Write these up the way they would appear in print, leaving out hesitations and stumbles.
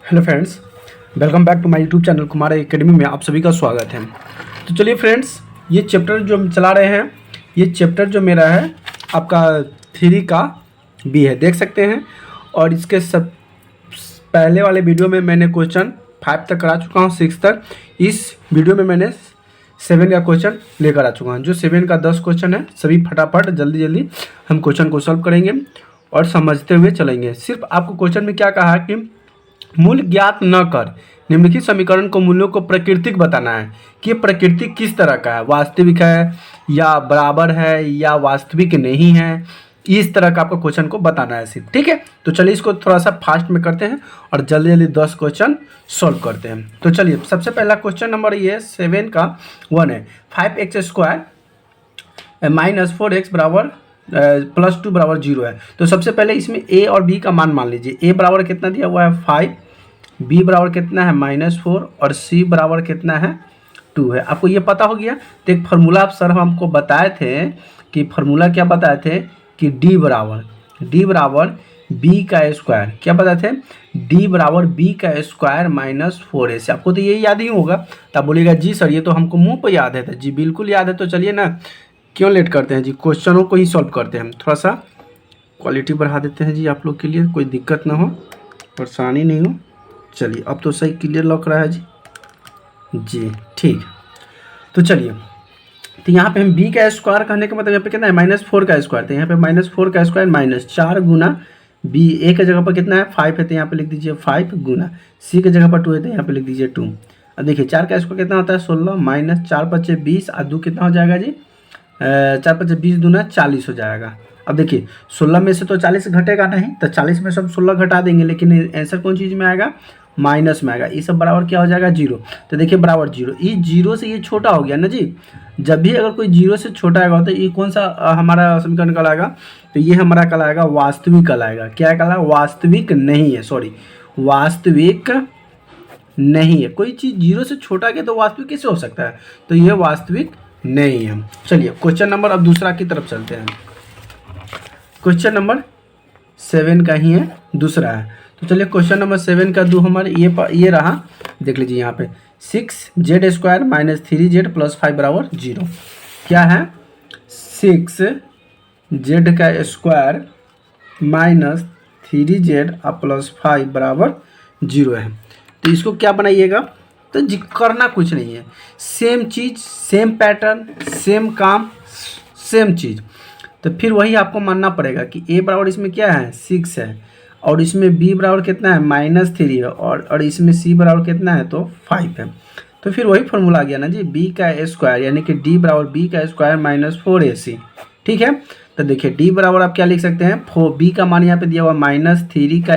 Hello friends, welcome back to my YouTube channel Kumar academy में आप सभी का स्वागत है। तो चलिए फ्रेंड्स, ये चैप्टर जो हम चला रहे हैं, ये चैप्टर जो मेरा है आपका थ्री का बी है, देख सकते हैं। और इसके सब पहले वाले वीडियो में मैंने क्वेश्चन 5 तक करा चुका हूँ, 6 तक। इस वीडियो में मैंने 7 का क्वेश्चन लेकर आ चुका हूँ। जो 7 का 10 क्वेश्चन है, सभी फटाफट जल्दी जल्दी हम क्वेश्चन को सॉल्व करेंगे और समझते हुए चलेंगे। सिर्फ आपको क्वेश्चन में क्या कहा कि मूल्य ज्ञात न कर निम्नलिखित समीकरण को मूल्यों को प्राकृतिक बताना है कि ये प्राकृतिक किस तरह का है, वास्तविक है या बराबर है या वास्तविक नहीं है। इस तरह का आपको क्वेश्चन को बताना है सिर्फ, ठीक है। तो चलिए इसको थोड़ा सा फास्ट में करते हैं और जल्दी जल्दी 10 क्वेश्चन सॉल्व करते हैं। तो चलिए सबसे पहला क्वेश्चन नंबर ये 7 का 1 है। 5x² माइनस 4x बराबर +2 बराबर 0 है। तो सबसे पहले इसमें a और b का मान लीजिए। a बराबर कितना दिया हुआ है 5, b बराबर कितना है -4 और c बराबर कितना है 2 है। आपको ये पता हो गया। तो एक फार्मूला आप सर हमको बताए थे कि फार्मूला क्या बताए थे कि d बराबर b का स्क्वायर, क्या बताए थे d बराबर b का स्क्वायर -4ac। आपको तो ये याद ही होगा। तो आप बोलिएगा जी सर ये तो हमको मुंह पर याद है। तो जी बिल्कुल याद है। तो चलिए ना, क्यों लेट करते हैं जी, क्वेश्चनों को ही सॉल्व करते हैं। थोड़ा सा क्वालिटी बढ़ा देते हैं जी आप लोग के लिए, कोई दिक्कत ना हो, परेशानी नहीं हो। चलिए अब तो सही क्लियर लग रहा है जी ठीक। तो चलिए, तो यहाँ पे हम b का स्क्वायर कहने का मतलब यहाँ पे कितना है -4 का स्क्वायर। तो यहाँ पे -4 का स्क्वायर -4 गुना b, a के जगह पर कितना है 5 है तो यहाँ पे लिख दीजिए 5 गुना c के जगह पर 2 है तो यहाँ पे लिख दीजिए 2। अब देखिए 4 का स्क्वायर कितना होता है 16 माइनस 4 × 20 और 2 कितना हो जाएगा जी 4 × 20 दूना 40 हो जाएगा। अब देखिए 16 में से तो 40 घटेगा नहीं, तो 40 में से हम 16 घटा देंगे, लेकिन आंसर कौन चीज़ में आएगा माइनस में आएगा। ये सब बराबर क्या हो जाएगा 0। तो देखिए बराबर 0, ये 0 से ये छोटा हो गया ना जी। जब भी अगर कोई 0 से छोटा आएगा तो ये कौन सा हमारा समीकरण कहलाएगा, तो ये हमारा कहलाएगा वास्तविक कहलाएगा। क्या कहलाएगा वास्तविक नहीं है, सॉरी वास्तविक नहीं है। कोई चीज़ 0 से छोटा गया तो वास्तविक कैसे हो सकता है, तो ये वास्तविक नहीं है। चलिए क्वेश्चन नंबर अब दूसरा की तरफ चलते हैं। क्वेश्चन नंबर 7 का ही है, दूसरा है। तो चलिए क्वेश्चन नंबर 7 का 2 हमारे ये रहा, देख लीजिए यहाँ पे 6z² - 3z + 5 बराबर 0। क्या है 6z का स्क्वायर -3z + 5 बराबर 0 है। तो इसको क्या बनाइएगा, तो जी करना कुछ नहीं है, सेम चीज़ सेम पैटर्न सेम काम सेम चीज़। तो फिर वही आपको मानना पड़ेगा कि a बराबर इसमें क्या है 6 है और इसमें b बराबर कितना है -3 है और इसमें c बराबर कितना है तो 5 है। तो फिर वही फॉर्मूला आ गया ना जी, b का स्क्वायर यानी कि d बराबर b का स्क्वायर -4ac। ठीक है। तो देखिए d बराबर आप क्या लिख सकते हैं, b का मान यहाँ पे दिया हुआ -3 का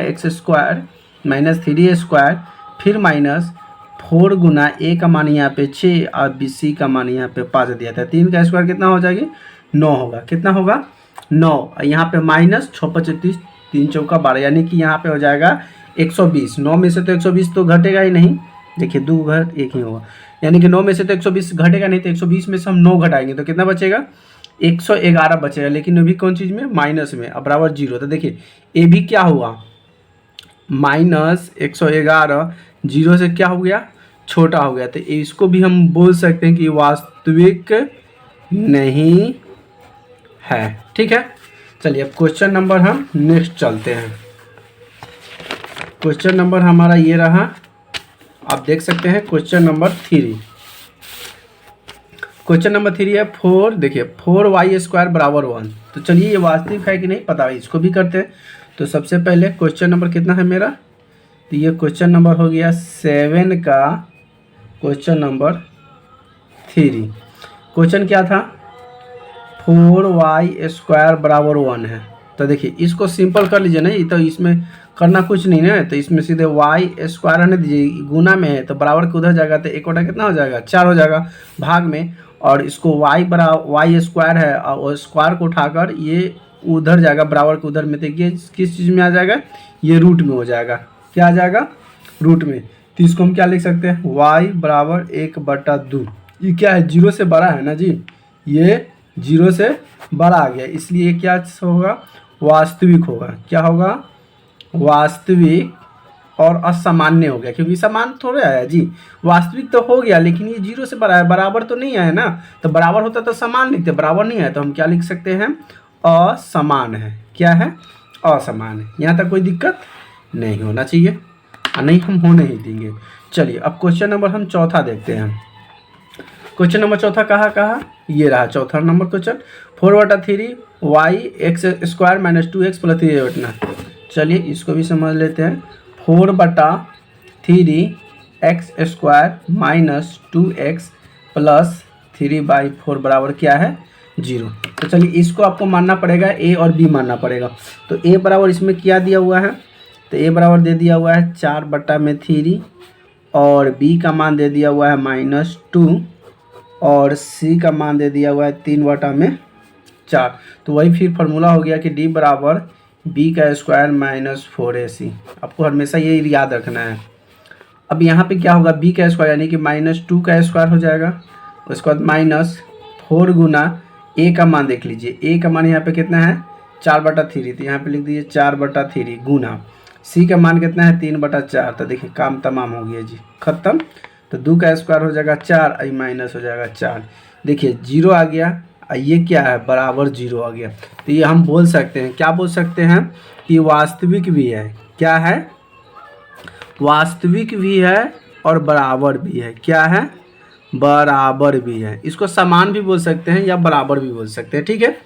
-3 फिर -4 गुना a का मान यहाँ पे 6 और c का मान यहाँ पे 5 दिया था। 3 का स्क्वायर कितना हो जाएगी 9 होगा। कितना होगा 9, यहाँ पे -6 × 35 3 चौका 12 यानी कि यहाँ पे हो जाएगा 120। 9 में से तो 120 तो घटेगा ही नहीं, देखिए 2 घर 1 ही होगा, यानी कि 9 में से तो 120 घटेगा नहीं, तो 120 में से हम 9 घटाएंगे तो कितना बचेगा 111 बचेगा। लेकिन अभी कौन चीज़ में माइनस में, अब बराबर 0। तो देखिए ए भी क्या हुआ -111, 0 से क्या हो गया छोटा हो गया। तो इसको भी हम बोल सकते हैं कि वास्तविक नहीं है। ठीक है। चलिए अब क्वेश्चन नंबर हम नेक्स्ट चलते हैं। क्वेश्चन नंबर हमारा ये रहा, आप देख सकते हैं क्वेश्चन नंबर 3। क्वेश्चन नंबर 3 है 4, देखिए 4y² बराबर 1। तो चलिए ये वास्तविक है कि नहीं पता है, इसको भी करते हैं। तो सबसे पहले क्वेश्चन नंबर कितना है मेरा, तो ये क्वेश्चन नंबर हो गया 7 का क्वेश्चन नंबर 3। क्वेश्चन क्या था 4y² बराबर 1 है। तो देखिए इसको सिंपल कर लीजिए ना, तो इसमें करना कुछ नहीं है, तो इसमें सीधे y² रहने दीजिए, गुना में है तो बराबर के उधर जाएगा तो 1 कितना हो जाएगा 4 हो जाएगा भाग में, और इसको y² है और स्क्वायर को उठाकर ये उधर जाएगा बराबर के उधर में, तो ये किस चीज़ में आ जाएगा ये रूट में हो जाएगा। क्या आ जाएगा रूट में। तो इसको हम क्या लिख सकते हैं y बराबर 1/2। ये क्या है 0 से बड़ा है ना जी, ये 0 से बड़ा आ गया, इसलिए क्या होगा वास्तविक होगा। क्या होगा वास्तविक और असामान्य हो गया, क्योंकि समान थोड़ा आया जी, वास्तविक तो हो गया लेकिन ये 0 से बराबर तो नहीं आया ना, तो बराबर होता तो समान लिखते, बराबर नहीं आया तो हम क्या लिख सकते हैं, असमान है। क्या है, असमान है। यहाँ तक कोई दिक्कत नहीं होना चाहिए, नहीं हम होने ही देंगे। चलिए अब क्वेश्चन नंबर हम चौथा देखते हैं। क्वेश्चन नंबर चौथा कहाँ, ये रहा चौथा number question. 4/3 y x square minus 2x plus 3 बटना। चलिए इसको भी समझ लेते हैं। 4/3 x square minus 2x plus 3/4 बराबर क्या है, 0। तो चलिए इसको आपको मानना पड़ेगा, a और b मानना पड़ेगा। तो a बराबर इसमें क्या दिया हुआ है, तो a बराबर दे दिया हुआ है 4/3 और b का मान दे दिया हुआ है -2 और c का मान दे दिया हुआ है 3/4। तो वही फिर फार्मूला हो गया कि d बराबर b का स्क्वायर माइनस 4ac। आपको हमेशा ये याद रखना है। अब यहाँ पे क्या होगा, b का स्क्वायर यानी कि -2 का स्क्वायर हो जाएगा, उसके बाद -4 गुना a का मान देख लीजिए, a का मान यहाँ पे कितना है 4/3, तो यहाँ पे लिख दीजिए 4/3 गुना c का मान कितना है 3/4। तो देखिए काम तमाम हो गया जी, खत्म। तो 2 का स्क्वायर हो जाएगा 4, आई माइनस हो जाएगा 4। देखिए 0 आ गया, ये क्या है बराबर 0 आ गया। तो ये हम बोल सकते हैं, क्या बोल सकते हैं कि वास्तविक भी है। क्या है, वास्तविक भी है और बराबर भी है। क्या है, बराबर भी है। इसको समान भी बोल सकते हैं या बराबर भी बोल सकते हैं, ठीक है।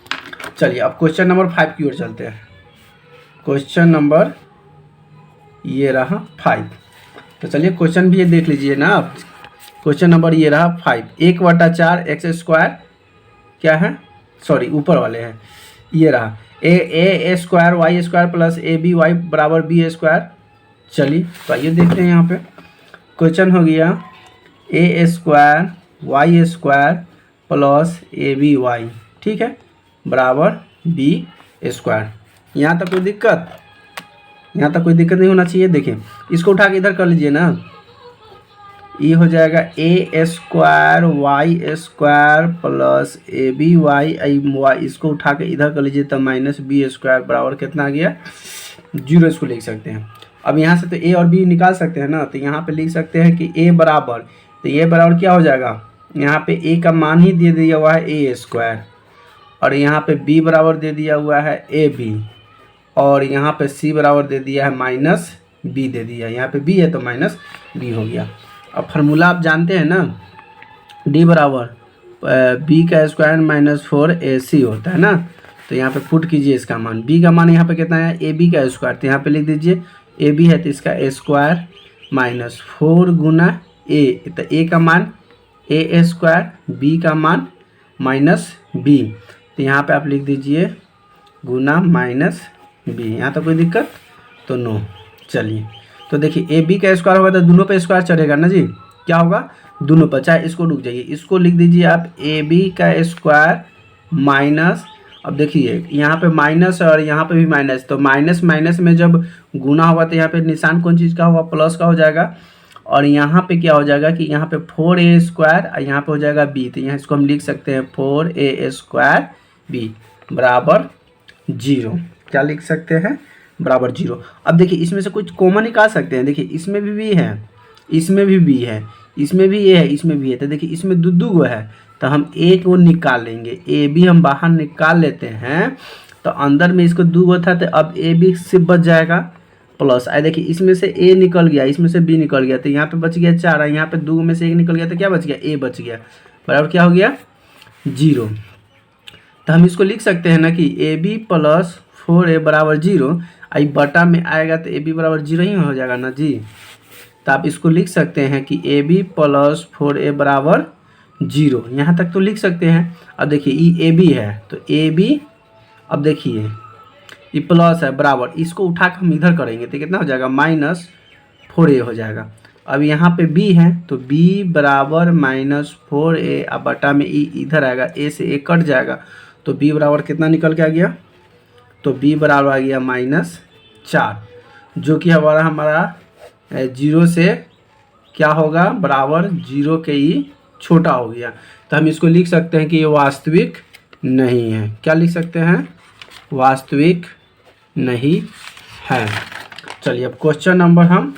चलिए अब क्वेश्चन नंबर 5 की ओर चलते हैं। क्वेश्चन नंबर ये रहा 5। तो चलिए क्वेश्चन भी ये देख लीजिए ना आप। क्वेश्चन नंबर ये रहा 5। 1/4 x स्क्वायर क्या है, सॉरी ऊपर वाले हैं, ये रहा a square y square plus aby बराबर b स्क्वायर। चलिए तो आइए देखते हैं। यहाँ पे क्वेश्चन हो गया a square y square plus aby, ठीक है, बराबर b स्क्वायर। यहाँ तक कोई दिक्कत, यहाँ तक कोई दिक्कत नहीं होना चाहिए। देखिए इसको उठा के इधर कर लीजिए ना, ये हो जाएगा a square y square plus aby, इसको उठा के इधर कर लीजिए तो -b स्क्वायर बराबर कितना आ गया, 0। इसको लिख सकते हैं। अब यहाँ से तो a और b निकाल सकते हैं ना, तो यहाँ पे लिख सकते हैं कि a बराबर, तो a बराबर क्या हो जाएगा, यहाँ पे a का मान ही दे दिया हुआ है a स्क्वायर और यहाँ पे b बराबर दे दिया हुआ है ab और यहाँ पे c बराबर दे दिया है -b दे दिया है। यहाँ पे b है तो -b हो गया। अब फार्मूला आप जानते हैं ना, d बराबर b का स्क्वायर -4ac होता है ना। तो यहाँ पे पुट कीजिए इसका मान, b का मान यहाँ पे कितना है ab का स्क्वायर, तो यहाँ पे लिख दीजिए ab है तो इसका स्क्वायर -4 गुना a, तो a का मान a स्क्वायर, b का मान -b, तो यहाँ पे आप लिख दीजिए गुना -b। यहाँ तो कोई दिक्कत तो नो। चलिए तो देखिए ए बी का स्क्वायर होगा तो दोनों पे स्क्वायर चढ़ेगा ना जी, क्या होगा दोनों पर, चाहे इसको रुक जाइए, इसको लिख दीजिए आप ए बी का स्क्वायर माइनस, अब देखिए यहाँ पे माइनस और यहाँ पे भी माइनस, तो माइनस माइनस में जब गुना होगा तो यहाँ पे निशान कौन चीज़ का होगा, प्लस का हो जाएगा। और यहाँ पे क्या हो जाएगा कि यहाँ पे 4a स्क्वायर और यहाँ पे हो जाएगा b, तो यहाँ इसको हम लिख सकते हैं 4a स्क्वायर b बराबर 0। क्या लिख सकते हैं, बराबर 0। अब देखिए इसमें से कुछ कॉमन निकाल सकते हैं। देखिए इसमें भी b है, इसमें भी b है, इसमें भी a है, इसमें भी है, तो देखिए इसमें दो गो है तो हम एक वो निकाल लेंगे, ए बी हम बाहर निकाल लेते हैं। तो अंदर में इसको दो गो था तो अब ए बी सिर्फ बच जाएगा प्लस आई, देखिए इसमें से a निकल गया, इसमें से b निकल गया, तो यहाँ पे बच गया 4, यहाँ पे 2 में से 1 निकल गया तो क्या बच गया, a बच गया, बराबर क्या हो गया 0। तो हम इसको लिख सकते हैं ना कि ab प्लस 4a बराबर 0, आई बटा में आएगा तो ab बराबर 0 ही हो जाएगा ना जी। तो आप इसको लिख सकते हैं कि ab प्लस 4a बराबर 0, यहाँ तक तो लिख सकते हैं। अब देखिए ये ab है तो ab, अब देखिए ये प्लस है बराबर, इसको उठा कर हम इधर करेंगे तो कितना हो जाएगा -4a हो जाएगा। अब यहाँ पे b है तो b बराबर -4a, अब बटा में e इधर आएगा, a से a कट जाएगा तो b बराबर कितना निकल के आ गया, तो b बराबर आ गया -4, जो कि हमारा 0 से क्या होगा बराबर 0 के ही छोटा हो गया। तो हम इसको लिख सकते हैं कि ये वास्तविक नहीं है। क्या लिख सकते हैं, वास्तविक नहीं है। चलिए अब क्वेश्चन नंबर हम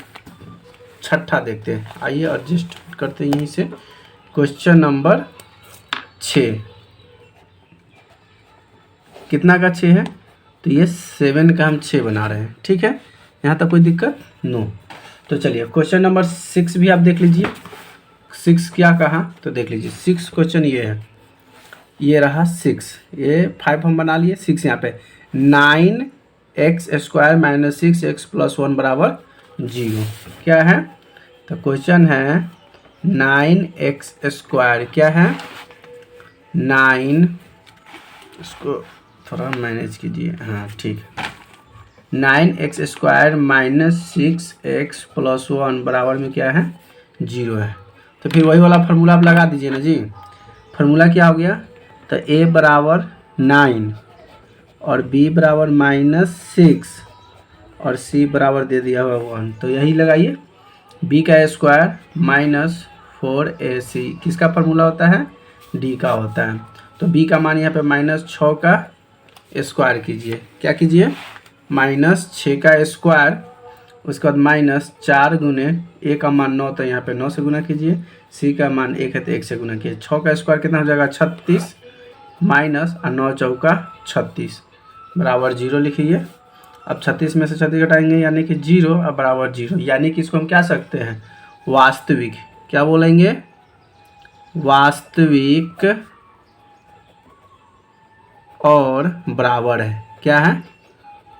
छठा देखते हैं। आइए एडजस्ट करते हैं यहीं से। क्वेश्चन नंबर 6 कितना का 6 है, तो ये 7 का हम 6 बना रहे हैं। ठीक है, यहाँ तक कोई दिक्कत नो। तो चलिए क्वेश्चन नंबर 6 भी आप देख लीजिए। 6 क्या कहा तो देख लीजिए। 6 क्वेश्चन ये है, ये रहा 6, ये 5 हम बना लिए। 6 यहाँ पे 9x² माइनस 6x प्लस 1 बराबर 0 क्या है, तो क्वेश्चन है 9x² क्या है 9, इसको थोड़ा मैनेज कीजिए, हाँ ठीक है। 9x² माइनस 6x प्लस 1 बराबर में क्या है 0 है। तो फिर वही वाला फार्मूला आप लगा दीजिए ना जी। फार्मूला क्या हो गया, तो a बराबर 9 और b बराबर -6 और c बराबर दे दिया हुआ 1, तो यही लगाइए। b का स्क्वायर माइनस 4ac किसका फार्मूला होता है, d का होता है। तो b का मान यहाँ पे -6 का स्क्वायर कीजिए, क्या कीजिए -6 का स्क्वायर, उसके बाद -4 गुने a का मान 9, तो यहाँ पे 9 से गुना कीजिए। c का मान 1 है तो 1 से गुना कीजिए। 6 का स्क्वायर कितना हो जाएगा 36 माइनस 9 चौका 36 बराबर 0 लिखिए। अब 36 में से 36 घटाएंगे यानी कि 0, अब बराबर 0, यानी कि इसको हम क्या सकते हैं वास्तविक, क्या बोलेंगे वास्तविक और बराबर है। क्या है,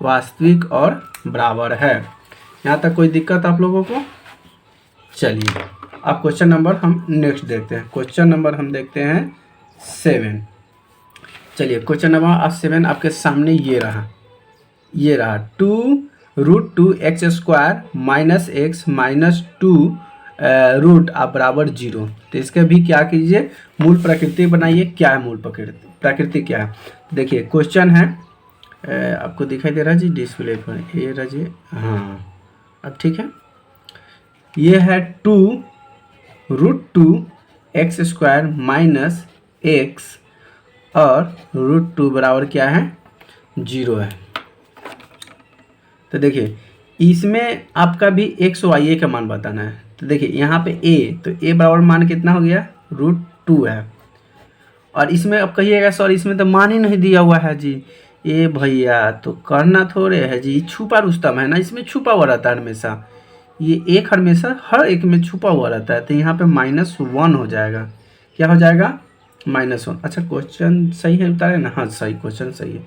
वास्तविक और बराबर है। यहाँ तक कोई दिक्कत आप लोगों को। चलिए अब क्वेश्चन नंबर हम नेक्स्ट देखते हैं। क्वेश्चन नंबर हम देखते हैं 7। चलिए क्वेश्चन नंबर 7 आपके सामने ये रहा 2√2x² minus x minus 2 root आप बराबर 0। तो इसके भी क्या कीजिए मूल प्रकृति बनाइए। क्या है मूल प्रकृति क्या है, देखिए क्वेश्चन है, आपको दिखाई दे रहा है जी डिस्प्ले पर, ये रहा जी, हाँ अब ठीक है। ये है 2√2x² माइनस x और √2 बराबर क्या है 0 है। तो देखिए इसमें आपका भी x और y का मान बताना है। तो देखिए यहाँ पे a, तो a बराबर मान कितना हो गया √2 है। और इसमें अब कहिएगा सर इसमें तो मान ही नहीं दिया हुआ है जी। ए भैया तो करना थोड़े है जी, छुपा रुस्तम है ना, इसमें छुपा हुआ रहता है हमेशा। ये एक हमेशा हर एक में छुपा हुआ रहता है। तो यहाँ पे -1 हो जाएगा। क्या हो जाएगा -1। अच्छा क्वेश्चन सही है उतारे ना, हाँ सही क्वेश्चन सही है।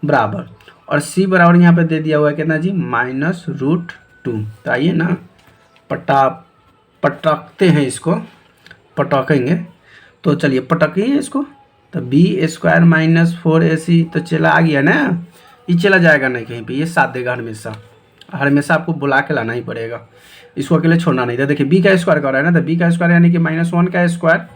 बराबर और c बराबर यहाँ पे दे दिया हुआ है कितना जी -√2। तो आइए ना पटकते हैं इसको, पटकेंगे। तो चलिए पटकिए इसको। तो b² माइनस 4ac तो चला आ गया ना, ये चला जाएगा नहीं कहीं पे, ये साथ देगा हमेशा। हमेशा आपको बुला के लाना ही पड़ेगा, इसको अकेले छोड़ना नहीं था। देखिए b का स्क्वायर कर रहा है ना, तो b का स्क्वायर यानी कि -1 का स्क्वायर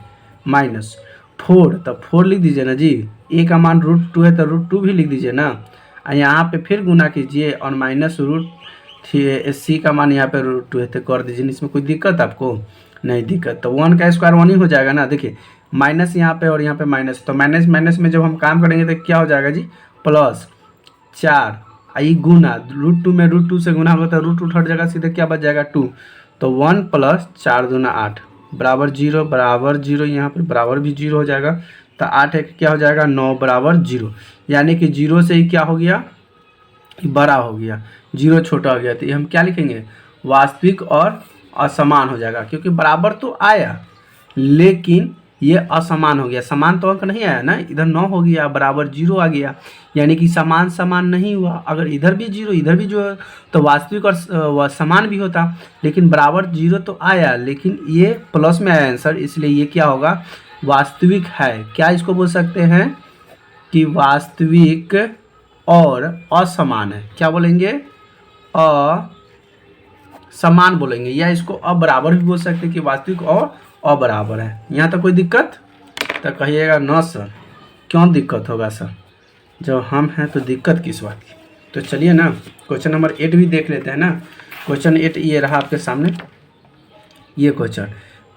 माइनस 4, तो 4 लिख दीजिए ना जी। a का मान √2 है तो √2 भी लिख दीजिए ना। यहाँ पे फिर गुना कीजिए और -√c का मान यहाँ पे √2 है तो कर दीजिए। इसमें कोई दिक्कत आपको नहीं दिक्कत। तो 1 का स्क्वायर 1 ही हो जाएगा ना। देखिए माइनस यहाँ पे और यहाँ पे माइनस, तो माइनस माइनस में जब हम काम करेंगे तो क्या हो जाएगा जी +4 आई गुना √2 में √2 से गुना होगा तो √2 हट जाएगा, सीधे क्या बच जाएगा 2। तो 1 + 4 दूना 8 बराबर 0, बराबर 0, यहाँ पे बराबर भी 0 हो जाएगा। तो 8 एक क्या हो जाएगा 9 बराबर 0, यानी कि 0 से ही क्या हो गया बड़ा हो गया, 0 छोटा हो गया। तो ये हम क्या लिखेंगे वास्तविक और असमान हो जाएगा, क्योंकि बराबर तो आया लेकिन ये असमान हो गया। समान तो अंक नहीं आया ना, इधर 9 हो गया बराबर 0 आ गया, यानी कि समान समान नहीं हुआ। अगर इधर भी 0 इधर भी 0 तो वास्तविक और समान भी होता, लेकिन बराबर 0 तो आया लेकिन ये प्लस में आया आंसर, इसलिए ये क्या होगा वास्तविक है। क्या इसको बोल सकते हैं कि वास्तविक और असमान है। क्या बोलेंगे असमान बोलेंगे, या इसको अबराबर भी बोल सकते हैं कि वास्तविक और अबराबर है। यहाँ तक कोई दिक्कत तो कहिएगा ना सर, क्यों दिक्कत होगा सर, जब हम हैं तो दिक्कत किस बात की। तो चलिए ना क्वेश्चन नंबर 8 भी देख लेते हैं ना। क्वेश्चन 8 ये रहा आपके सामने, ये क्वेश्चन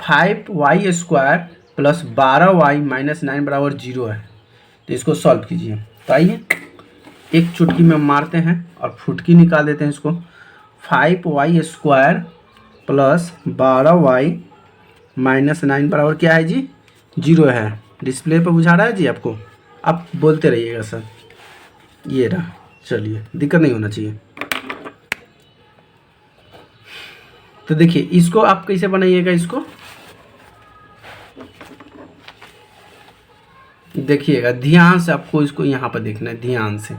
5y² + 12y - 9 बराबर 0 है। तो इसको सॉल्व कीजिए। तो आइए एक चुटकी में मारते हैं और फुटकी निकाल देते हैं इसको। 5y² प्लस 12y माइनस 9 बराबर क्या है जी? 0 है। डिस्प्ले पर बुझा रहा है जी आपको? आप बोलते रहिएगा सर। ये रहा, चलिए दिक्कत नहीं होना चाहिए। तो देखिए इसको आप कैसे बनाइएगा, इसको देखिएगा ध्यान से, आपको इसको यहाँ पर देखना है ध्यान से।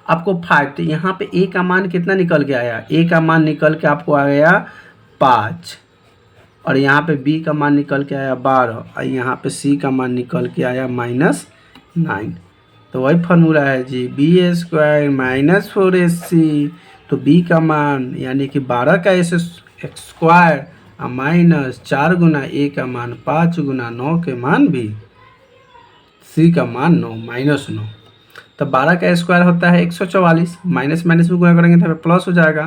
आपको 5, तो यहाँ पे a का मान कितना निकल के आया? a का मान निकल के आपको आ गया 5, और यहाँ पे b का मान निकल के आया 12, और यहाँ पे c का मान निकल के आया -9। तो वही फार्मूला है जी, b² - 4ac। तो b का मान यानी कि 12 का स्क्वायर माइनस 4 गुना a का मान 5 गुना 9 के मान भी, c का मान 9 -9। तो 12 का स्क्वायर होता है 144, माइनस माइनस में गुना करेंगे तो प्लस हो जाएगा।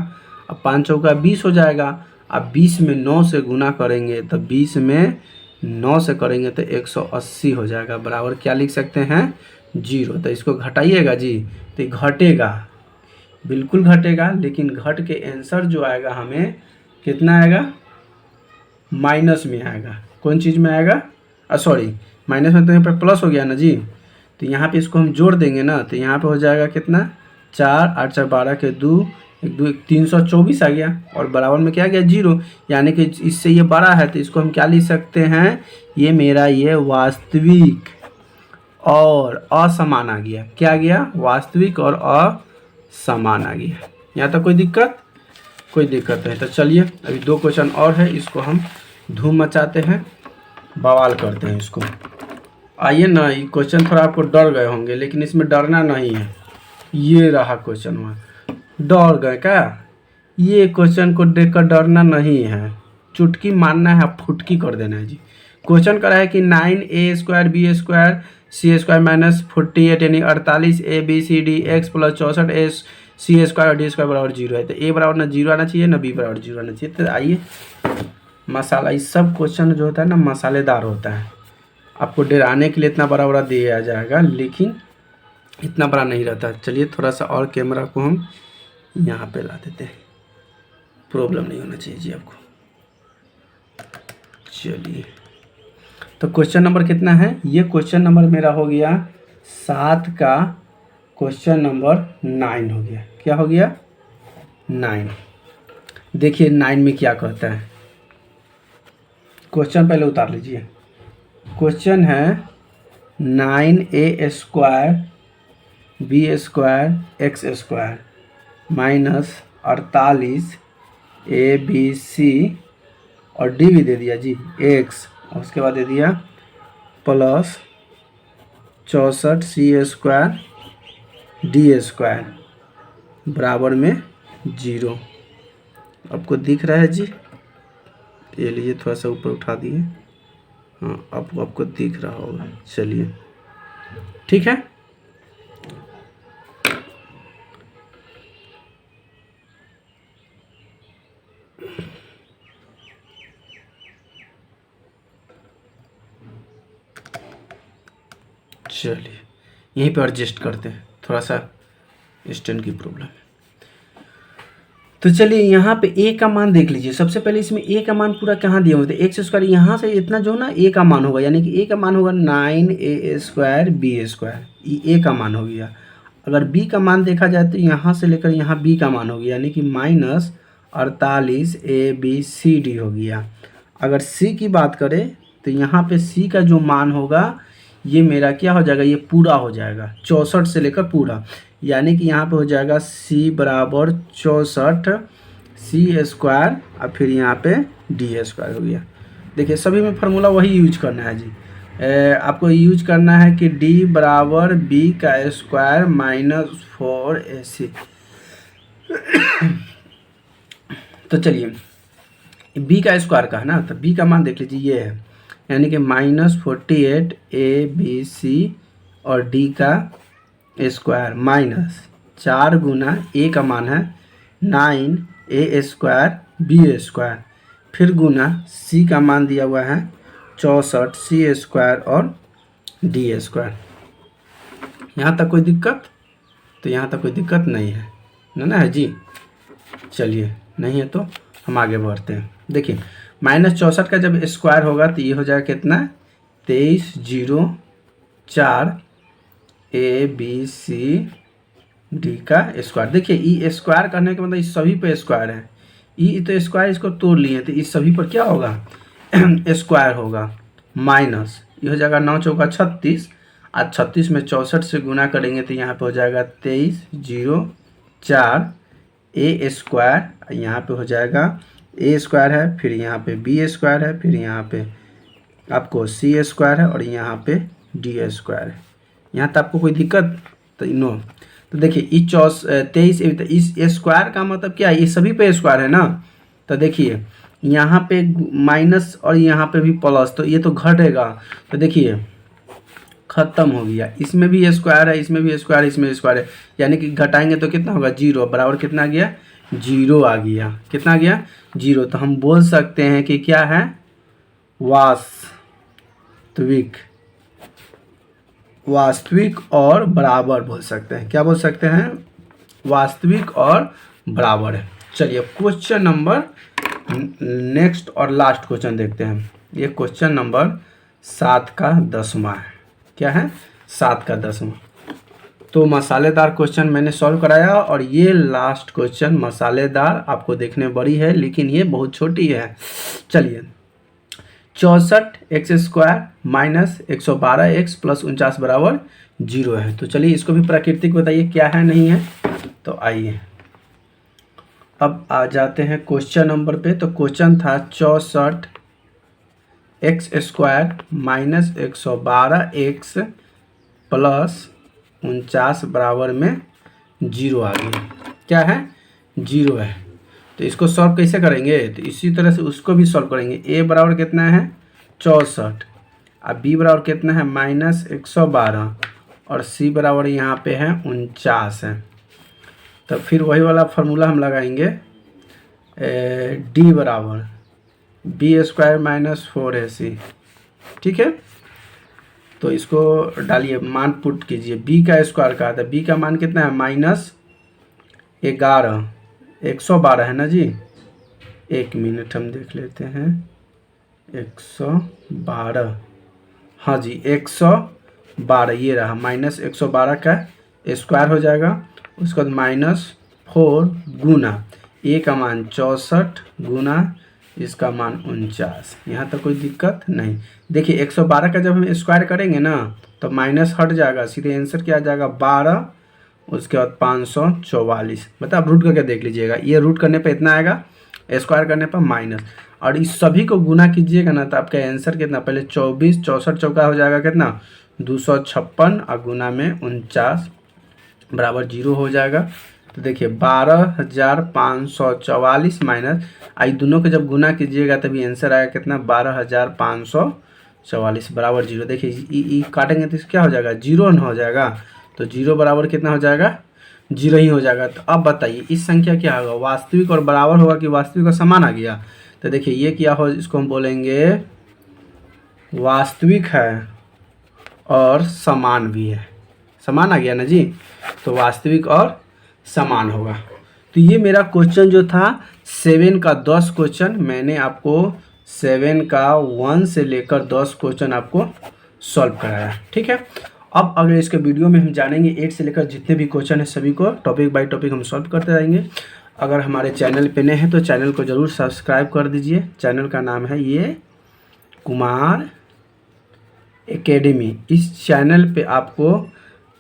अब 5 चौका 20 हो जाएगा। अब 20 में 9 से गुना करेंगे तो 20 में 9 से करेंगे तो 180 हो जाएगा, बराबर क्या लिख सकते हैं? 0। तो इसको घटाइएगा जी, तो ये घटेगा, बिल्कुल घटेगा, लेकिन घट के आंसर जो आएगा हमें कितना आएगा? माइनस में आएगा। कौन चीज़ में आएगा? सॉरी, माइनस में तो यहाँ पर प्लस हो गया ना जी। तो यहाँ पे इसको हम जोड़ देंगे ना, तो यहाँ पे हो जाएगा कितना? 4 8 4 12 के 2 1 2 324 आ गया, और बराबर में क्या आ गया? 0। यानी कि इससे ये बड़ा है, तो इसको हम क्या लिख सकते हैं? ये मेरा ये वास्तविक और असमान आ गया। क्या आ गया? वास्तविक और असमान आ गया। यहाँ तक कोई दिक्कत? कोई दिक्कत नहीं। तो चलिए अभी 2 क्वेश्चन और है, इसको हम धूम मचाते हैं, बवाल करते हैं इसको। आइए ना, ये क्वेश्चन थोड़ा आपको डर गए होंगे, लेकिन इसमें डरना नहीं है। ये रहा क्वेश्चन, वहाँ डर गए क्या? ये क्वेश्चन को देखकर डरना नहीं है, चुटकी मारना है, फुटकी कर देना है जी। क्वेश्चन करा है कि 9a² b² c² माइनस 48 यानी 48 a b c d x plus 64 a c² और d² बराबर 0 है। तो a बराबर ना 0 आना चाहिए ना b बराबर 0 आना चाहिए। तो आइए मसाला, इस सब क्वेश्चन जो होता है ना मसालेदार होता है। आपको डराने के लिए इतना बड़ा बड़ा दिया जाएगा, लेकिन इतना बड़ा नहीं रहता। चलिए थोड़ा सा और कैमरा को हम यहाँ पे ला देते हैं, प्रॉब्लम नहीं होना चाहिए जी आपको। चलिए तो क्वेश्चन नंबर कितना है? ये क्वेश्चन नंबर मेरा हो गया 7 का क्वेश्चन नंबर 9 हो गया। क्या हो गया? 9। देखिए 9 में क्या कहता है, क्वेश्चन पहले उतार लीजिए। क्वेश्चन है 9a² b² x² minus 48 a b c और d भी दे दिया जी x, और उसके बाद दे दिया प्लस 64 c² d² बराबर में 0। आपको दिख रहा है जी? ये लीजिए, थोड़ा सा ऊपर उठा दिए। हाँ, आपको दिख रहा होगा। चलिए ठीक है। चलिए यहीं पे एडजस्ट करते हैं, थोड़ा सा स्टैंड की प्रॉब्लम है। तो चलिए यहाँ पे a का मान देख लीजिए। सबसे पहले इसमें a का मान पूरा कहाँ दिया हुआ है? x², यहाँ से इतना जो ना a का मान होगा, यानी कि a का मान होगा 9a² b², ये a का मान हो गया। अगर b का मान देखा जाए तो यहाँ से लेकर यहाँ b का मान हो गया, यानी कि minus 48 a b c d हो गया। अगर c की बात करें तो यहाँ पे c का जो मान होगा ये मेरा क्या हो जाएगा? ये पूरा हो जाएगा 64 से लेकर पूरा, यानी कि यहाँ पे हो जाएगा c बराबर 64 c² और फिर यहाँ पे d² हो गया। देखिए सभी में फार्मूला वही यूज करना है जी। आपको यूज करना है कि d बराबर b² माइनस 4ac। तो चलिए b का स्क्वायर का है ना, तो b का मान देख लीजिए, ये है, यानी कि -48 a b c और d का स्क्वायर माइनस 4 गुना a का मान है 9a² b², फिर गुना c का मान दिया हुआ है 64 c² और d²। यहाँ तक कोई दिक्कत? तो यहाँ तक कोई दिक्कत नहीं है ना, है जी। चलिए नहीं है तो हम आगे बढ़ते हैं। देखिए -64 का जब स्क्वायर होगा तो ये हो जाएगा कितना, 2304 ABCD का स्क्वायर। देखिए ई स्क्वायर करने के मतलब इस सभी पे स्क्वायर है, ई तो स्क्वायर इसको तोड़ लिए तो इस सभी पर क्या होगा स्क्वायर होगा। माइनस ये हो जाएगा 9 चौका 36, आज 36 में 64 से गुना करेंगे तो यहाँ पे हो जाएगा 2304 ए स्क्वायर, यहाँ पे हो जाएगा ए स्क्वायर है, फिर यहाँ पे बी स्क्वायर है, फिर यहाँ पे आपको सी स्क्वायर है और यहाँ पे डी स्क्वायर है। यहाँ तक आपको कोई दिक्कत तो नो। तो देखिए इस 23 इस स्क्वायर का मतलब क्या है, ये सभी पे स्क्वायर है ना। तो देखिए यहाँ पे माइनस और यहाँ पे भी प्लस, तो ये तो घटेगा। तो देखिए खत्म हो गया, इसमें भी स्क्वायर है, इसमें भी स्क्वायर है, इसमें स्क्वायर है, यानी कि घटाएंगे तो कितना होगा 0, बराबर कितना आ गया 0 आ गया। कितना आ गया 0। तो हम बोल सकते हैं कि क्या है, वास्तविक और बराबर बोल सकते हैं। क्या बोल सकते हैं, वास्तविक और बराबर है। चलिए क्वेश्चन नंबर नेक्स्ट और लास्ट क्वेश्चन देखते हैं। ये क्वेश्चन नंबर 7 का 10वां है। क्या है 7 का 10वां। तो मसालेदार क्वेश्चन मैंने सॉल्व कराया और ये लास्ट क्वेश्चन मसालेदार आपको देखने बड़ी है लेकिन ये बहुत छोटी है। चलिए 64x² माइनस 112x प्लस 49 बराबर 0 है। तो चलिए इसको भी प्राकृतिक बताइए क्या है नहीं है। तो आइए अब आ जाते हैं क्वेश्चन नंबर पे। तो क्वेश्चन था 64x² माइनस 112x प्लस 49 बराबर में 0 आ गया। क्या है 0 है। तो इसको सॉल्व कैसे करेंगे, तो इसी तरह से उसको भी सॉल्व करेंगे। a बराबर कितना है 64, अब b बराबर कितना है -112 और c बराबर यहाँ पे है 49 है। तो फिर वही वाला फार्मूला हम लगाएंगे, d बराबर b² माइनस 4ac। ठीक है, तो इसको डालिए, मान पुट कीजिए। b का स्क्वायर कहा था, b का मान कितना है -11, 112 है ना जी। एक मिनट हम देख लेते हैं, 112, हाँ जी 112 ये रहा, -112 का स्क्वायर हो जाएगा। उसके बाद -4 गुना a का मान 64 गुना इसका मान 49। यहाँ तक कोई दिक्कत नहीं। देखिए 112 का जब हम स्क्वायर करेंगे ना तो माइनस हट जाएगा, सीधे आंसर क्या आ जाएगा 12, उसके बाद 544। मतलब आप रूट करके देख लीजिएगा, ये रूट करने पे इतना आएगा, स्क्वायर करने पर माइनस, और इस सभी को गुना कीजिएगा ना तो आपका आंसर कितना, पहले 24, 64 चौका हो जाएगा कितना 256 और गुना में 49 बराबर 0 हो जाएगा। तो देखिए 12,544 माइनस आई दोनों को जब गुना कीजिएगा तभी आंसर आएगा कितना 12,544 बराबर 0। देखिए ई काटेंगे तो क्या हो जाएगा 0 न हो जाएगा, तो 0 बराबर कितना हो जाएगा 0 ही हो जाएगा। तो अब बताइए इस संख्या क्या होगा, वास्तविक और बराबर होगा कि वास्तविक और समान आ गया। तो देखिए ये क्या हो, इसको हम बोलेंगे वास्तविक है और समान भी है। समान आ गया ना जी, तो वास्तविक और समान होगा। तो ये मेरा क्वेश्चन जो था 7 का 10 क्वेश्चन, मैंने आपको 7 का 1 से लेकर 10 क्वेश्चन आपको सॉल्व कराया। ठीक है, अब अगले इसके वीडियो में हम जानेंगे 8 से लेकर जितने भी क्वेश्चन है सभी को टॉपिक बाय टॉपिक हम सॉल्व करते रहेंगे। अगर हमारे चैनल पे नए हैं तो चैनल को ज़रूर सब्सक्राइब कर दीजिए। चैनल का नाम है ये कुमार एकेडमी। इस चैनल पे आपको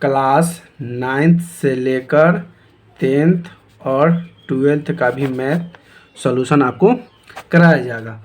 क्लास 9th से लेकर 10th और 12th का भी मैथ सॉल्यूशन आपको कराया जाएगा।